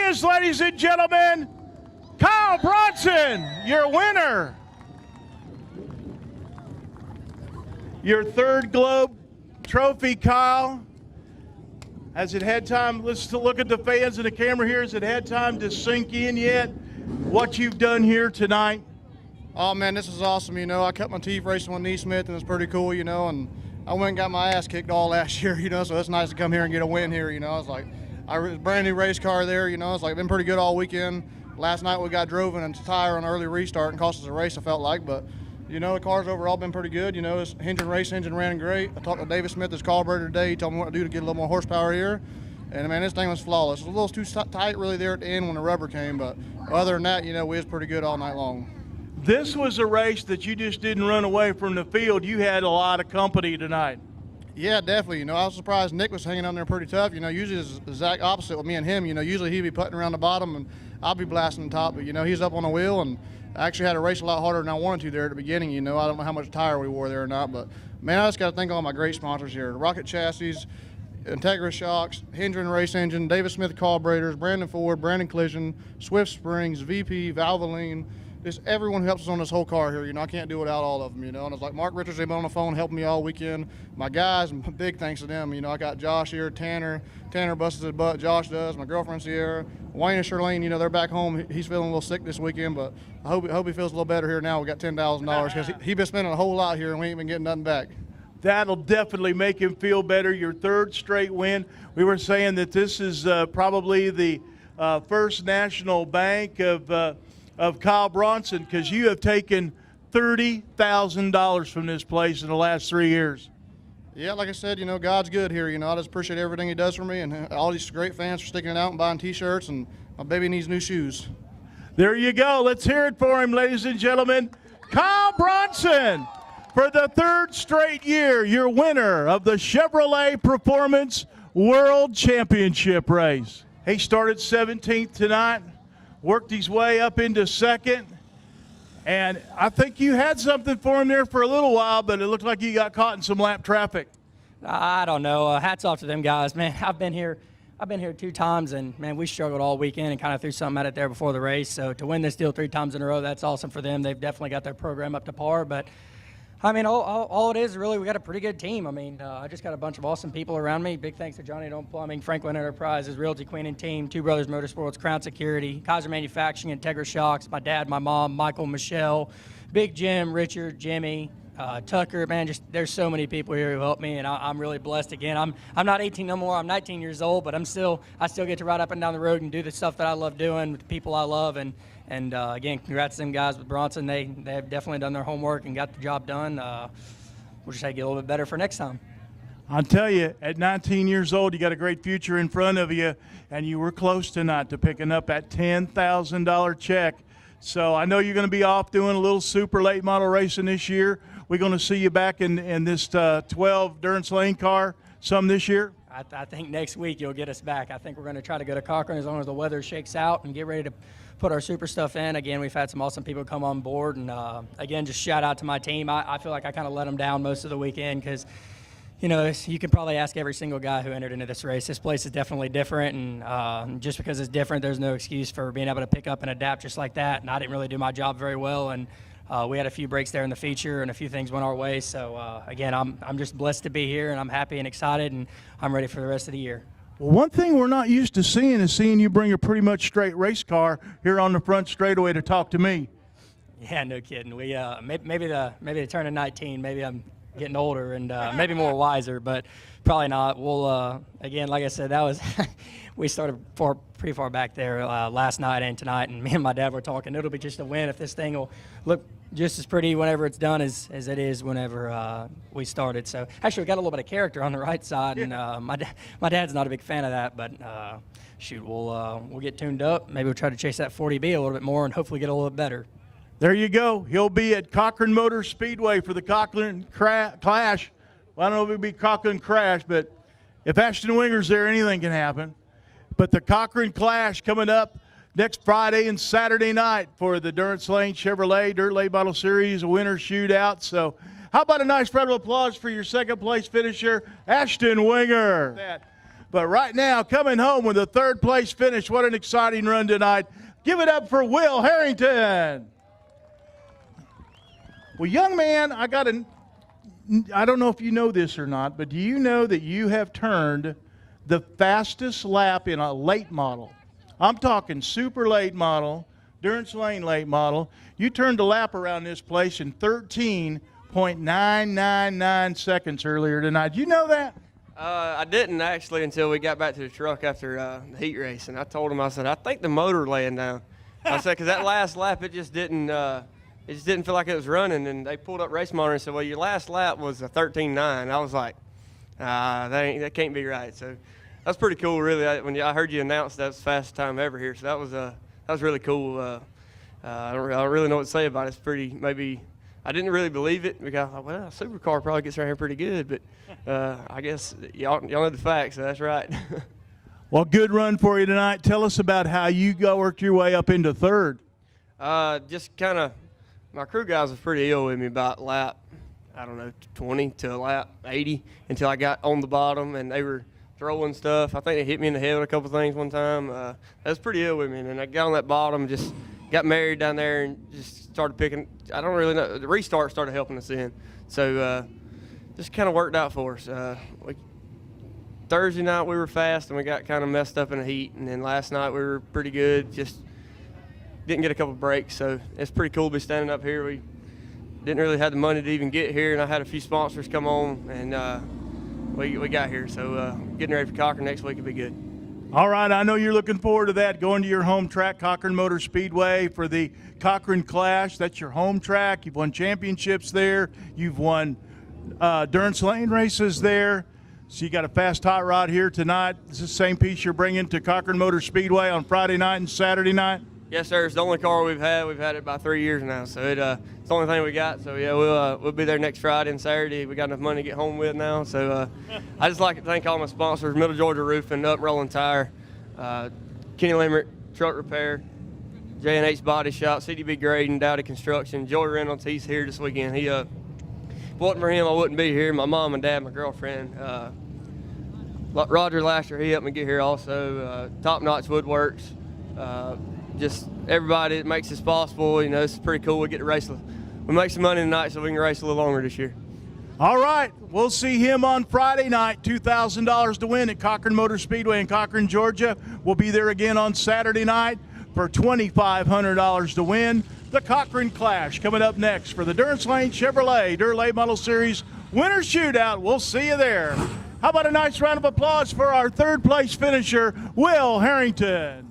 is, ladies and gentlemen, Kyle Bronson, your winner. Your third Globe trophy, Kyle. Has it had time, let's look at the fans and the camera here, has it had time to sink in yet what you've done here tonight? Oh man, this is awesome. You know, I cut my teeth racing with Neesmith, and it's pretty cool, you know, and I went and got my ass kicked all last year, you know, so it's nice to come here and get a win here, you know. It's like, brand new race car there, you know, it's like been pretty good all weekend. Last night we got driven into tire on an early restart and cost us a race, I felt like, but you know, the car's overall been pretty good. You know, his engine ran great. I talked to David Smith, his carburetor today. He told me what to do to get a little more horsepower here. And man, this thing was flawless. It was a little too tight really there at the end when the rubber came, but other than that, you know, we was pretty good all night long. This was a race that you just didn't run away from the field. You had a lot of company tonight. Yeah, definitely. You know, I was surprised Nick was hanging on there pretty tough. You know, usually it's the exact opposite with me and him. You know, usually he'd be putting around the bottom and I'll be blasting the top, but you know, he's up on the wheel, and I actually had to race a lot harder than I wanted to there at the beginning. You know, I don't know how much tire we wore there or not, but man, I just got to thank all my great sponsors here. Rocket Chassis, Integra Shocks, Hendren Race Engine, David Smith Carburetors, Brandon Ford, Brandon Collision, Swift Springs, VP, Valvoline, just everyone who helps us on this whole car here. You know, I can't do it without all of them, you know. And it's like Mark Richards, they've been on the phone helping me all weekend. My guys, and big thanks to them. You know, I got Josh here, Tanner busts his butt, Josh does, my girlfriend Sierra, Wayne and Charlene, you know, they're back home. He's feeling a little sick this weekend, but I hope he feels a little better here now. We got $10,000 because he's been spending a whole lot here and we ain't been getting nothing back. That'll definitely make him feel better. Your third straight win. We were saying that this is probably the First National Bank of Kyle Bronson, because you have taken $30,000 from this place in the last 3 years. Yeah, like I said, you know, God's good here. You know, I just appreciate everything he does for me, and all these great fans for sticking it out and buying T-shirts, and my baby needs new shoes. There you go. Let's hear it for him, ladies and gentlemen. Kyle Bronson, for the third straight year, your winner of the Chevrolet Performance World Championship race. He started 17th tonight, worked his way up into second, and I think you had something for him there for a little while, but it looked like you got caught in some lap traffic. I don't know. Hats off to them guys, man. I've been here 2 times, and man, we struggled all weekend and kind of threw something at it there before the race. So to win this deal 3 times in a row, that's awesome for them. They've definitely got their program up to par. But I mean, all it is really, we got a pretty good team. I mean, I just got a bunch of awesome people around me. Big thanks to Johnny Don't Plumbing, Franklin Enterprises, Realty Queen and Team, Two Brothers Motorsports, Crown Security, Kaiser Manufacturing, Integra Shocks, my dad, my mom, Michael, Michelle, Big Jim, Richard, Jimmy, Tucker. Man, just there's so many people here who helped me, and I'm really blessed. Again, I'm not 18 no more. I'm 19 years old, but I still get to ride up and down the road and do the stuff that I love doing with the people I love. And again, congrats to them guys with Bronson. They have definitely done their homework and got the job done. We'll just have to get a little bit better for next time. I'll tell you, at 19 years old, you got a great future in front of you, and you were close tonight to picking up that $10,000 check. So I know you're going to be off doing a little super late model racing this year. We're going to see you back in this 12 Durance Lane car some this year. I think next week you'll get us back. I think we're going to try to go to Cochran as long as the weather shakes out and get ready to put our super stuff in. Again, we've had some awesome people come on board, and again, just shout out to my team. I feel like I kind of let them down most of the weekend because, you know, you can probably ask every single guy who entered into this race. This place is definitely different, and just because it's different, there's no excuse for being able to pick up and adapt just like that. And I didn't really do my job very well, and we had a few breaks there in the feature, and a few things went our way. So again, I'm just blessed to be here, and I'm happy and excited, and I'm ready for the rest of the year. Well, one thing we're not used to seeing is seeing you bring a pretty much straight race car here on the front straightaway to talk to me. Yeah, no kidding. We maybe the turn of 19. Maybe I'm getting older and maybe more wiser, but probably not. We'll again, like I said, that was we started pretty far back there last night and tonight, and me and my dad were talking. It'll be just a win if this thing will look just as pretty whenever it's done as it is whenever we started. So actually, we got a little bit of character on the right side, and my dad's not a big fan of that, but shoot, we'll get tuned up. Maybe we'll try to chase that 40B a little bit more and hopefully get a little bit better. There you go. He'll be at Cochran Motor Speedway for the Cochran Clash. Well, I don't know if it'll be Cochran Crash, but if Ashton Winger's there, anything can happen. But the Cochran Clash coming up next Friday and Saturday night for the Durance Lane Chevrolet Dirt Late Model Series winner shootout. So how about a nice round of applause for your second place finisher, Ashton Winger. But right now, coming home with a third place finish. What an exciting run tonight. Give it up for Will Harrington. Well, young man, I don't know if you know this or not, but do you know that you have turned the fastest lap in a late model? I'm talking super late model, Durance Lane late model. You turned a lap around this place in 13.999 seconds earlier tonight. Do you know that? I didn't actually until we got back to the truck after the heat race, and I told him, I said, I think the motor laying down. I said, because that last lap, it just didn't feel like it was running, and they pulled up race monitor and said, well, your last lap was a 13.9. I was like, that can't be right. So that's pretty cool, really. When I heard you announce that was the fastest time ever here, so that was really cool. I don't really know what to say about it. It's pretty, maybe. I didn't really believe it because I thought, well, a supercar probably gets around here pretty good, but I guess y'all know the facts, so that's right. Well, good run for you tonight. Tell us about how you worked your way up into third. Just kind of, my crew guys was pretty ill with me about lap, 20 to lap 80 until I got on the bottom, and they were throwing stuff. I think they hit me in the head with a couple things one time. That was pretty ill with me, and I got on that bottom, just got married down there and just started picking. I don't really know. The restart started helping us in. So just kind of worked out for us. Thursday night we were fast and we got kind of messed up in the heat. And then last night we were pretty good. Just didn't get a couple breaks. So it's pretty cool to be standing up here. We didn't really have the money to even get here. And I had a few sponsors come on and we got here. So getting ready for Cochran next week will be good. All right, I know you're looking forward to that, going to your home track, Cochran Motor Speedway, for the Cochran Clash. That's your home track. You've won championships there. You've won Durance Lane races there. So you got a fast hot rod here tonight. This is the same piece you're bringing to Cochran Motor Speedway on Friday night and Saturday night? Yes, sir. It's the only car we've had. We've had it about 3 years now, so it's the only thing we got. So yeah, we'll be there next Friday and Saturday. We got enough money to get home with now. So I just like to thank all my sponsors: Middle Georgia Roofing, Up Rolling Tire, Kenny Limerick Truck Repair, J&H Body Shop, CDB Grading, Dowdy Construction, Joey Reynolds. He's here this weekend. If it wasn't for him, I wouldn't be here. My mom and dad, my girlfriend. Roger Lasher, he helped me get here also. Top Notch Woodworks. Just everybody that makes this possible. You know, it's pretty cool. We get to race. We make some money tonight so we can race a little longer this year. All right, we'll see him on Friday night, $2,000 to win at Cochran Motor Speedway in Cochran, Georgia. We'll be there again on Saturday night for $2,500 to win. The Cochran Clash coming up next for the Durance Lane Chevrolet Durlay Model Series Winter Shootout. We'll see you there. How about a nice round of applause for our third place finisher, Will Harrington.